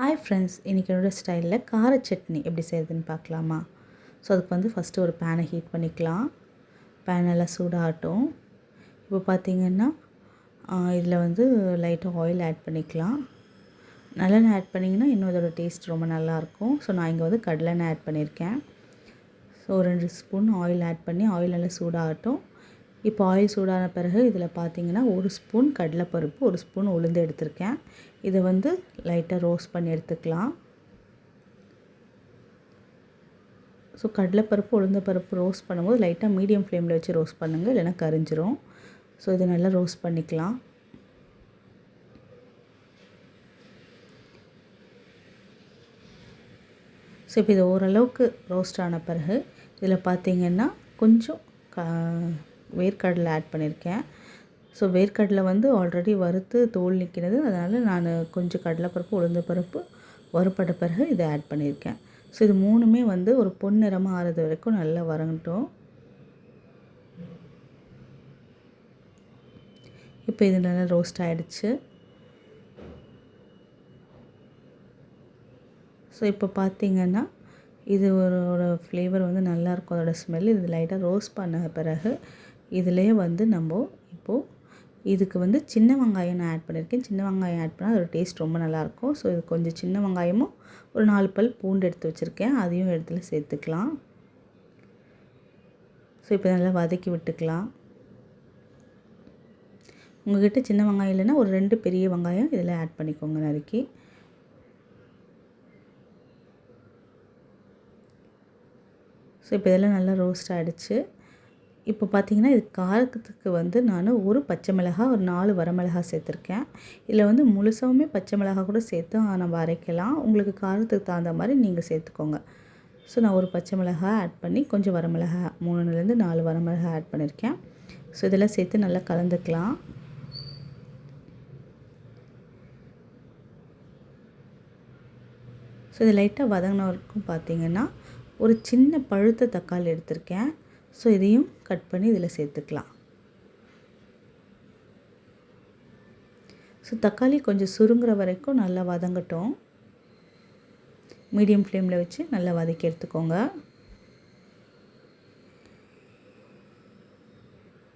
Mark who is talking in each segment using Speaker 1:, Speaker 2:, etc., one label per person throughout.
Speaker 1: Hi friends, இன்றைக்கி என்னோடய ஸ்டைலில் கார சட்னி எப்படி செய்கிறதுன்னு பார்க்கலாமா? ஸோ அதுக்கு ஃபஸ்ட்டு ஒரு பேனை ஹீட் பண்ணிக்கலாம். பேன் நல்லா சூடாகட்டும். இப்போ பார்த்திங்கன்னா இதில் லைட்டாக ஆயில் ஆட் பண்ணிக்கலாம். நல்லெண்ணெய் ஆட் பண்ணிங்கன்னா இன்னும் இதோட டேஸ்ட் ரொம்ப நல்லாயிருக்கும். ஸோ நான் இங்கே கடலெண்ணெய் ஆட் பண்ணியிருக்கேன். ஸோ 2 ஸ்பூன் ஆயில் ஆட் பண்ணி ஆயில் நல்லா சூடாகட்டும். இப்போ ஆயில் சூடான பிறகு இதில் பார்த்திங்கன்னா 1 ஸ்பூன் கடலைப்பருப்பு, 1 ஸ்பூன் உளுந்து எடுத்திருக்கேன். இதை லைட்டாக ரோஸ்ட் பண்ணி எடுத்துக்கலாம். ஸோ கடலைப்பருப்பு, உளுந்த பருப்பு ரோஸ்ட் பண்ணும்போது லைட்டாக மீடியம் ஃப்ளேமில் வச்சு ரோஸ்ட் பண்ணுங்கள், இல்லைன்னா கரிஞ்சிரும். ஸோ இதை நல்லா ரோஸ்ட் பண்ணிக்கலாம். ஸோ இப்போ இது ஓரளவுக்கு ரோஸ்ட் ஆன பிறகு இதில் பார்த்திங்கன்னா கொஞ்சம் வேர்க்கடலை ஆட் பண்ணியிருக்கேன். ஸோ வேர்க்கடலை ஆல்ரெடி வறுத்து தோல் நிற்கிறது, அதனால் நான் கொஞ்சம் கடலைப்பருப்பு, உளுந்த பருப்பு வறுப்பட்ட பிறகு இதை ஆட் பண்ணியிருக்கேன். ஸோ இது மூணுமே ஒரு பொன்னிறமாக ஆறது வரைக்கும் நல்லா வதங்கட்டும். இப்போ இது நல்லா ரோஸ்ட் ஆகிடுச்சு. ஸோ இப்போ பார்த்திங்கன்னா இது ஒரு ஃப்ளேவர் நல்லாயிருக்கும். அதோடய ஸ்மெல் இது லைட்டாக ரோஸ்ட் பண்ண பிறகு இதிலே நம்ம இப்போது இதுக்கு சின்ன வெங்காயம் நான் ஆட் பண்ணியிருக்கேன். சின்ன வெங்காயம் ஆட் பண்ணால் அதோட டேஸ்ட் ரொம்ப நல்லாயிருக்கும். ஸோ இது கொஞ்சம் சின்ன வெங்காயமும் ஒரு 4 பல் பூண்டு எடுத்து வச்சுருக்கேன், அதையும் இடத்துல சேர்த்துக்கலாம். ஸோ இப்போ நல்லா வதக்கி விட்டுக்கலாம். உங்கள்கிட்ட சின்ன வெங்காயம் இல்லைன்னா ஒரு 2 பெரிய வெங்காயம் இதில் ஆட் பண்ணிக்கோங்க நறுக்கி. ஸோ இப்போ இதெல்லாம் நல்லா ரோஸ்ட் ஆகிடுச்சு. இப்போ பார்த்திங்கன்னா இது காரத்துக்கு நான் ஒரு பச்சை மிளகாய், ஒரு 4 வரமிளகாய் சேர்த்துருக்கேன். இதில் முழுசாவுமே பச்சை மிளகாய் கூட சேர்த்து நம்ம அரைக்கலாம். உங்களுக்கு காரத்துக்கு தகுந்த மாதிரி நீங்கள் சேர்த்துக்கோங்க. ஸோ நான் ஒரு பச்சை மிளகாய் ஆட் பண்ணி கொஞ்சம் வரமிளகாய் 3லேருந்து 4 வரமிளகாய் ஆட் பண்ணியிருக்கேன். ஸோ இதெல்லாம் சேர்த்து நல்லா கலந்துக்கலாம். ஸோ இது லைட்டாக வதங்கின வரைக்கும் பார்த்திங்கன்னா ஒரு சின்ன பழுத்த தக்காளி எடுத்திருக்கேன். ஸோ இதையும் கட் பண்ணி இதில் சேர்த்துக்கலாம். ஸோ தக்காளி கொஞ்சம் சுருங்குற வரைக்கும் நல்லா வதங்கட்டும். மீடியம் ஃப்ளேமில் வச்சு நல்லா வதக்கி எடுத்துக்கோங்க.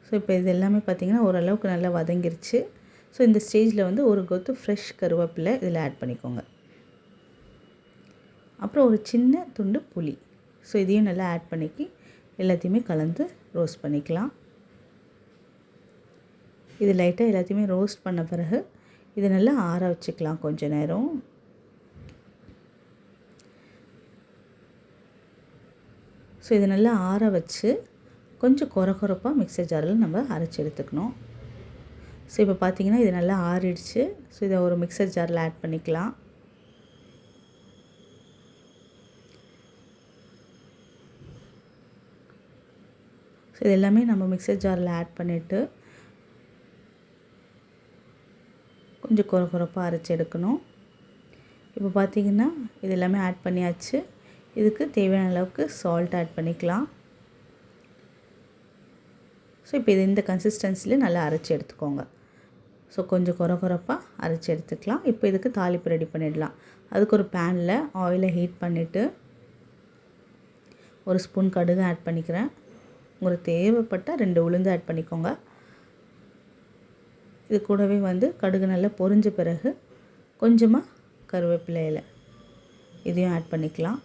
Speaker 1: ஸோ இப்போ இது எல்லாமே பார்த்திங்கன்னா ஓரளவுக்கு நல்லா வதங்கிருச்சு. ஸோ இந்த ஸ்டேஜில் ஒரு கொத்து ஃப்ரெஷ் கருவேப்பிலை இதில் ஆட் பண்ணிக்கோங்க. அப்புறம் ஒரு சின்ன துண்டு புளி. ஸோ இதையும் நல்லா ஆட் பண்ணிக்கி எல்லாத்தையுமே கலந்து ரோஸ்ட் பண்ணிக்கலாம். இது லைட்டாக எல்லாத்தையுமே ரோஸ்ட் பண்ண பிறகு இதை நல்லா ஆற வச்சுக்கலாம் கொஞ்ச நேரம். ஸோ இதை நல்லா ஆற வச்சு கொஞ்சம் கொரப்பாக மிக்சர் ஜாரில் நம்ம அரைச்சி எடுத்துக்கணும். ஸோ இப்போ பார்த்திங்கன்னா இது நல்லா ஆறிடுச்சு. ஸோ இதை ஒரு மிக்சர் ஜாரில் ஆட் பண்ணிக்கலாம். ஸோ இது எல்லாமே நம்ம மிக்சர் ஜாரில் ஆட் பண்ணிவிட்டு கொஞ்சம் கொரப்பாக அரைச்சி எடுக்கணும். இப்போ பார்த்திங்கன்னா இது எல்லாமே ஆட் பண்ணியாச்சு. இதுக்கு தேவையான அளவுக்கு சால்ட் ஆட் பண்ணிக்கலாம். ஸோ இப்போ இது இந்த கன்சிஸ்டன்சியில் நல்லா அரைச்சி எடுத்துக்கோங்க. ஸோ கொஞ்சம் கொரப்பாக அரைச்சி எடுத்துக்கலாம். இப்போ இதுக்கு தாளிப்பு ரெடி பண்ணிடலாம். அதுக்கு ஒரு பேனில் ஆயிலை ஹீட் பண்ணிவிட்டு 1 ஸ்பூன் கடுகு ஆட் பண்ணிக்கிறேன். உங்களுக்கு தேவைப்பட்டால் 2 உளுந்து ஆட் பண்ணிக்கோங்க. இது கூடவே கடுகு நல்லா பொரிஞ்ச பிறகு கொஞ்சமாக கருவேப்பிலை இலை இதையும் ஆட் பண்ணிக்கலாம்.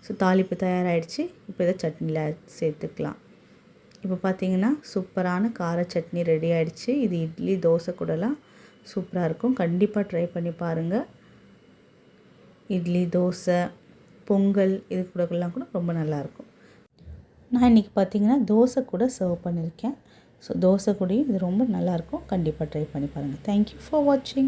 Speaker 1: ஸோ தாளிப்பு தயாராகிடுச்சு. இப்போ இதை சட்னியில் சேர்த்துக்கலாம். இப்போ பார்த்திங்கன்னா சூப்பரான கார சட்னி ரெடி ஆகிடுச்சு. இது இட்லி, தோசை கூடலாம் சூப்பராக இருக்கும். கண்டிப்பாக ட்ரை பண்ணி பாருங்கள். இட்லி, தோசை, பொங்கல் இது கூடலாம் கூட ரொம்ப நல்லாயிருக்கும். நான் இன்றைக்கி பார்த்திங்கன்னா தோசை கூட சர்வ் பண்ணியிருக்கேன். ஸோ தோசை கூடயும் இது ரொம்ப நல்லாயிருக்கும். கண்டிப்பாக ட்ரை பண்ணி பாருங்கள். தேங்க்யூ ஃபார் வாட்சிங்.